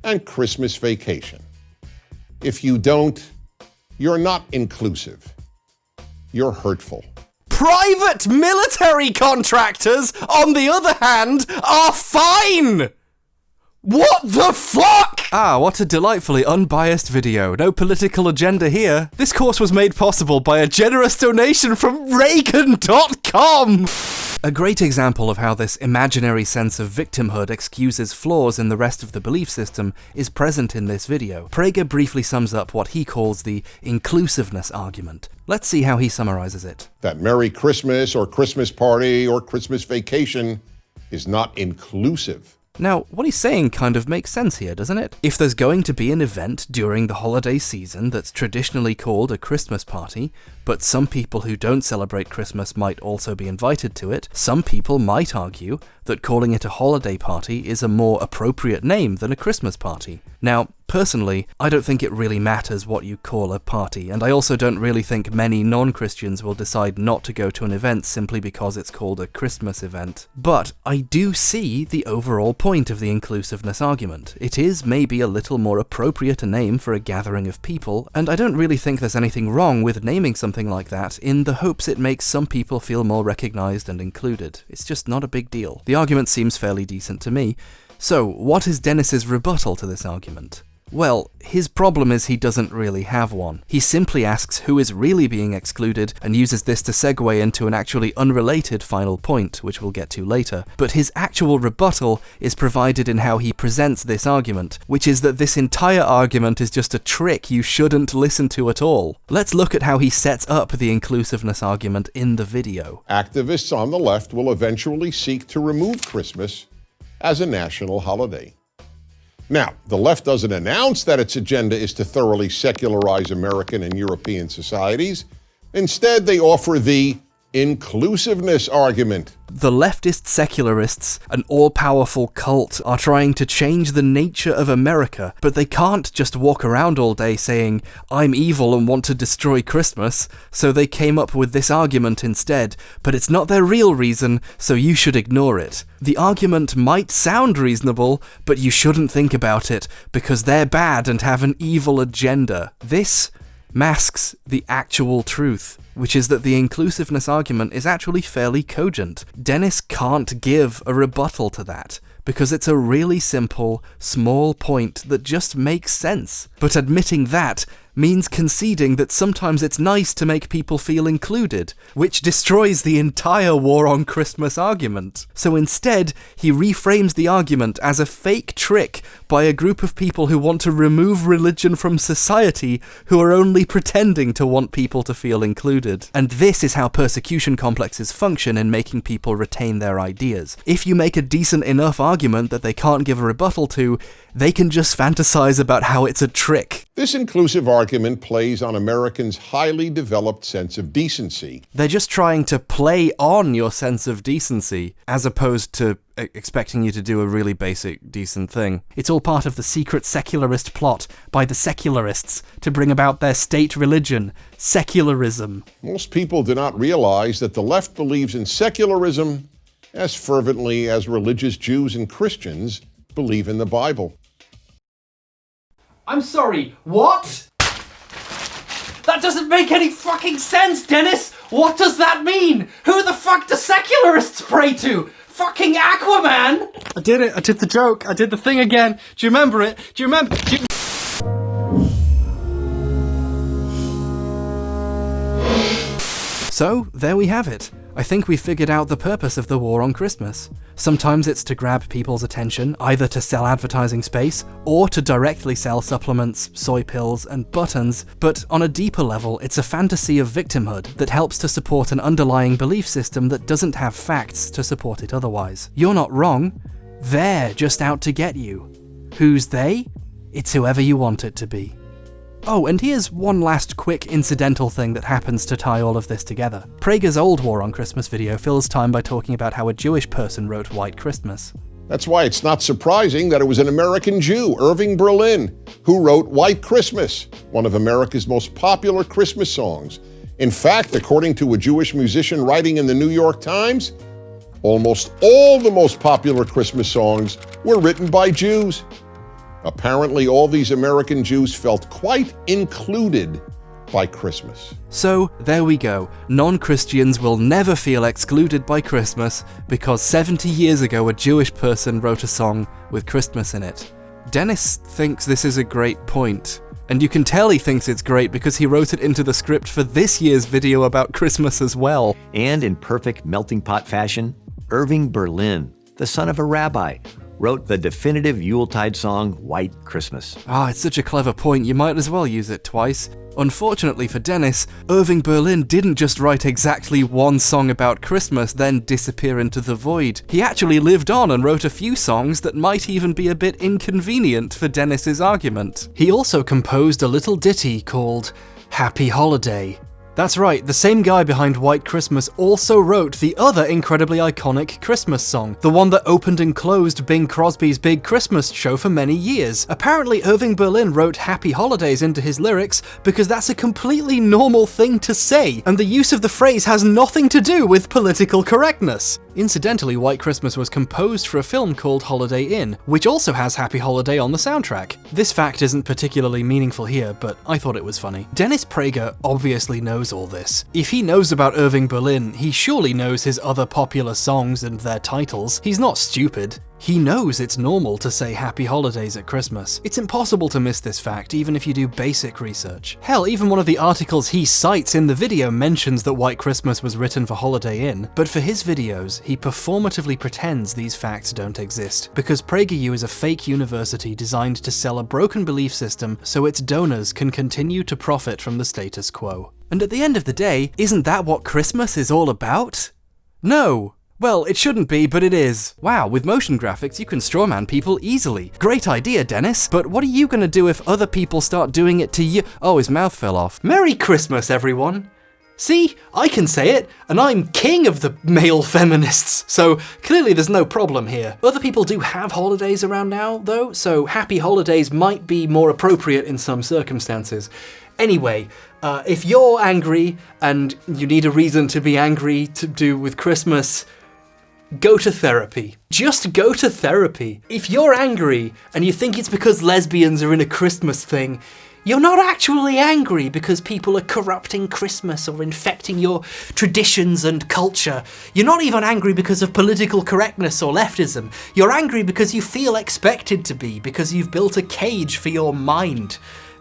and Christmas vacation. If you don't, you're not inclusive. You're hurtful. Private military contractors, on the other hand, are fine! What the fuck? Ah, what a delightfully unbiased video. No political agenda here. This course was made possible by a generous donation from Reagan.com. A great example of how this imaginary sense of victimhood excuses flaws in the rest of the belief system is present in this video. Prager briefly sums up what he calls the inclusiveness argument. Let's see how he summarizes it. That Merry Christmas or Christmas party or Christmas vacation is not inclusive. Now, what he's saying kind of makes sense here, doesn't it? If there's going to be an event during the holiday season that's traditionally called a Christmas party, but some people who don't celebrate Christmas might also be invited to it, some people might argue that calling it a holiday party is a more appropriate name than a Christmas party. Now, personally, I don't think it really matters what you call a party, and I also don't really think many non-Christians will decide not to go to an event simply because it's called a Christmas event. But I do see the overall point of the inclusiveness argument. It is maybe a little more appropriate a name for a gathering of people, and I don't really think there's anything wrong with naming something like that in the hopes it makes some people feel more recognized and included. It's just not a big deal. The argument seems fairly decent to me. So, what is Dennis's rebuttal to this argument? Well, his problem is he doesn't really have one. He simply asks who is really being excluded and uses this to segue into an actually unrelated final point, which we'll get to later. But his actual rebuttal is provided in how he presents this argument, which is that this entire argument is just a trick you shouldn't listen to at all. Let's look at how he sets up the inclusiveness argument in the video. Activists on the left will eventually seek to remove Christmas as a national holiday. Now, the left doesn't announce that its agenda is to thoroughly secularize American and European societies. Instead, they offer the inclusiveness argument. The leftist secularists, an all-powerful cult, are trying to change the nature of America, but they can't just walk around all day saying, "I'm evil and want to destroy Christmas," so they came up with this argument instead, but it's not their real reason, so you should ignore it. The argument might sound reasonable, but you shouldn't think about it, because they're bad and have an evil agenda. This masks the actual truth, which is that the inclusiveness argument is actually fairly cogent. Dennis can't give a rebuttal to that, because it's a really simple, small point that just makes sense. But admitting that means conceding that sometimes it's nice to make people feel included, which destroys the entire war on Christmas argument. So instead, he reframes the argument as a fake trick by a group of people who want to remove religion from society, who are only pretending to want people to feel included. And this is how persecution complexes function in making people retain their ideas. If you make a decent enough argument that they can't give a rebuttal to, they can just fantasize about how it's a trick. This inclusive argument plays on Americans' highly developed sense of decency. They're just trying to play on your sense of decency, as opposed to expecting you to do a really basic, decent thing. It's all part of the secret secularist plot by the secularists to bring about their state religion, secularism. Most people do not realize that the left believes in secularism as fervently as religious Jews and Christians believe in the Bible. I'm sorry, what? That doesn't make any fucking sense, Dennis! What does that mean? Who the fuck do secularists pray to? Fucking Aquaman! I did it, I did the joke, I did the thing again. Do you remember it? Do you remember? So, there we have it. I think we figured out the purpose of the war on Christmas. Sometimes it's to grab people's attention, either to sell advertising space, or to directly sell supplements, soy pills, and buttons, but on a deeper level, it's a fantasy of victimhood that helps to support an underlying belief system that doesn't have facts to support it otherwise. You're not wrong. They're just out to get you. Who's they? It's whoever you want it to be. Oh, and here's one last quick incidental thing that happens to tie all of this together. Prager's old War on Christmas video fills time by talking about how a Jewish person wrote White Christmas. That's why it's not surprising that it was an American Jew, Irving Berlin, who wrote White Christmas, one of America's most popular Christmas songs. In fact, according to a Jewish musician writing in the New York Times, almost all the most popular Christmas songs were written by Jews. Apparently, all these American Jews felt quite included by Christmas. So, there we go. Non-Christians will never feel excluded by Christmas because 70 years ago a Jewish person wrote a song with Christmas in it. Dennis thinks this is a great point. And you can tell he thinks it's great because he wrote it into the script for this year's video about Christmas as well. And in perfect melting pot fashion, Irving Berlin, the son of a rabbi, wrote the definitive Yuletide song, White Christmas. It's such a clever point, you might as well use it twice. Unfortunately for Dennis, Irving Berlin didn't just write exactly one song about Christmas, then disappear into the void. He actually lived on and wrote a few songs that might even be a bit inconvenient for Dennis's argument. He also composed a little ditty called Happy Holiday. That's right, the same guy behind White Christmas also wrote the other incredibly iconic Christmas song, the one that opened and closed Bing Crosby's Big Christmas Show for many years. Apparently, Irving Berlin wrote Happy Holidays into his lyrics because that's a completely normal thing to say, and the use of the phrase has nothing to do with political correctness. Incidentally, White Christmas was composed for a film called Holiday Inn, which also has Happy Holiday on the soundtrack. This fact isn't particularly meaningful here, but I thought it was funny. Dennis Prager obviously knows all this. If he knows about Irving Berlin, he surely knows his other popular songs and their titles. He's not stupid. He knows it's normal to say happy holidays at Christmas. It's impossible to miss this fact even if you do basic research. Hell, even one of the articles he cites in the video mentions that White Christmas was written for Holiday Inn, but for his videos, he performatively pretends these facts don't exist, because PragerU is a fake university designed to sell a broken belief system so its donors can continue to profit from the status quo. And at the end of the day, isn't that what Christmas is all about? No! Well, it shouldn't be, but it is. Wow, with motion graphics, you can strawman people easily. Great idea, Dennis, but what are you gonna do if other people start doing it to you? Oh, his mouth fell off. Merry Christmas, everyone! See, I can say it, and I'm king of the male feminists, so clearly there's no problem here. Other people do have holidays around now, though, so happy holidays might be more appropriate in some circumstances. Anyway, if you're angry and you need a reason to be angry to do with Christmas, go to therapy. Just go to therapy. If you're angry and you think it's because lesbians are in a Christmas thing, you're not actually angry because people are corrupting Christmas or infecting your traditions and culture. You're not even angry because of political correctness or leftism. You're angry because you feel expected to be, because you've built a cage for your mind.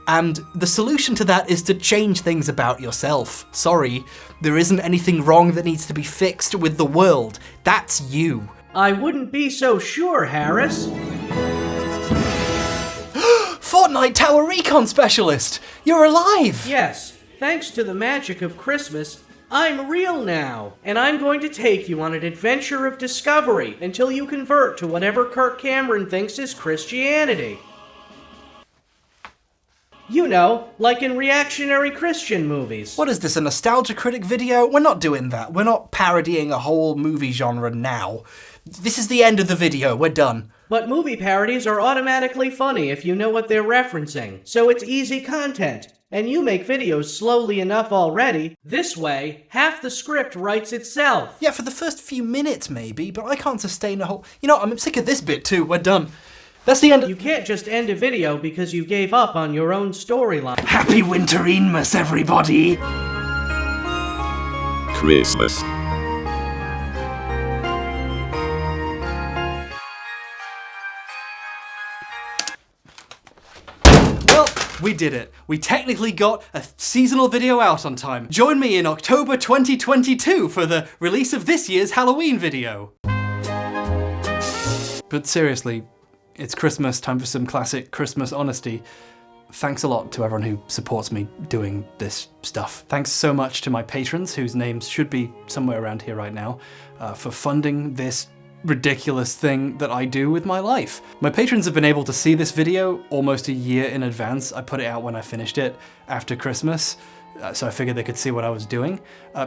And the solution to that is to change things about yourself. Sorry, there isn't anything wrong that needs to be fixed with the world. That's you. I wouldn't be so sure, Harris. Fortnite Tower Recon Specialist! You're alive! Yes, thanks to the magic of Christmas, I'm real now. And I'm going to take you on an adventure of discovery until you convert to whatever Kirk Cameron thinks is Christianity. You know, like in reactionary Christian movies. What is this, a Nostalgia Critic video? We're not doing that. We're not parodying a whole movie genre now. This is the end of the video. We're done. But movie parodies are automatically funny if you know what they're referencing, so it's easy content. And you make videos slowly enough already. This way, half the script writes itself. Yeah, for the first few minutes maybe, but I can't sustain a whole... You know, I'm sick of this bit too. We're done. That's the end of... You can't just end a video because you gave up on your own storyline. Happy Wintermas, everybody! Christmas. Well, we did it. We technically got a seasonal video out on time. Join me in October 2022 for the release of this year's Halloween video. But seriously, it's Christmas, time for some classic Christmas honesty. Thanks a lot to everyone who supports me doing this stuff. Thanks so much to my patrons, whose names should be somewhere around here right now, for funding this ridiculous thing that I do with my life. My patrons have been able to see this video almost a year in advance. I put it out when I finished it after Christmas, so I figured they could see what I was doing.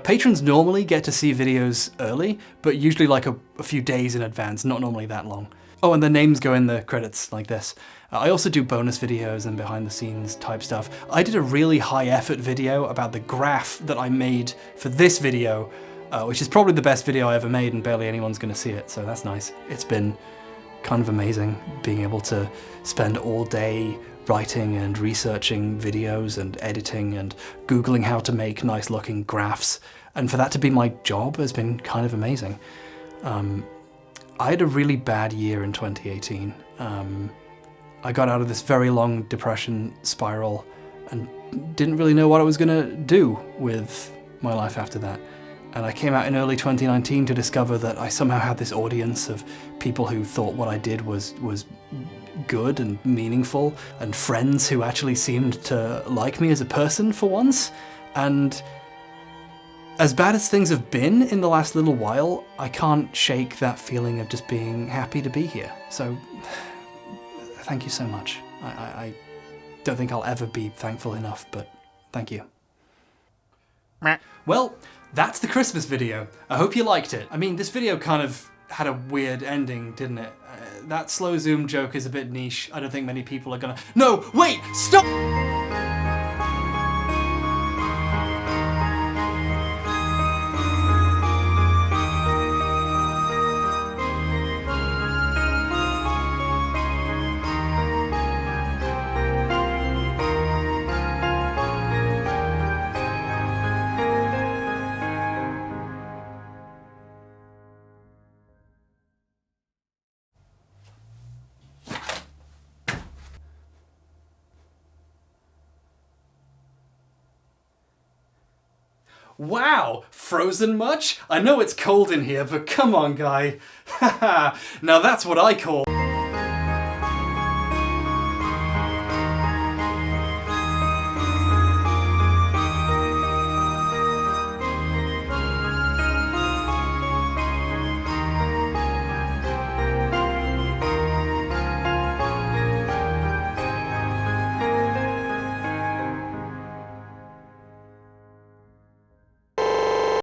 Patrons normally get to see videos early, but usually like a few days in advance, not normally that long. Oh, and the names go in the credits like this. I also do bonus videos and behind the scenes type stuff. I did a really high effort video about the graph that I made for this video, which is probably the best video I ever made and barely anyone's gonna see it, so that's nice. It's been kind of amazing being able to spend all day writing and researching videos and editing and Googling how to make nice looking graphs. And for that to be my job has been kind of amazing. I had a really bad year in 2018. I got out of this very long depression spiral and didn't really know what I was gonna do with my life after that. And I came out in early 2019 to discover that I somehow had this audience of people who thought what I did was good and meaningful, and friends who actually seemed to like me as a person for once. And as bad as things have been in the last little while, I can't shake that feeling of just being happy to be here. So, thank you so much. I don't think I'll ever be thankful enough, but thank you. Well, that's the Christmas video. I hope you liked it. I mean, this video kind of had a weird ending, didn't it? That slow zoom joke is a bit niche. I don't think many people are gonna... No, wait, stop! Wow, frozen much? I know it's cold in here, but come on, guy. Haha, now that's what I call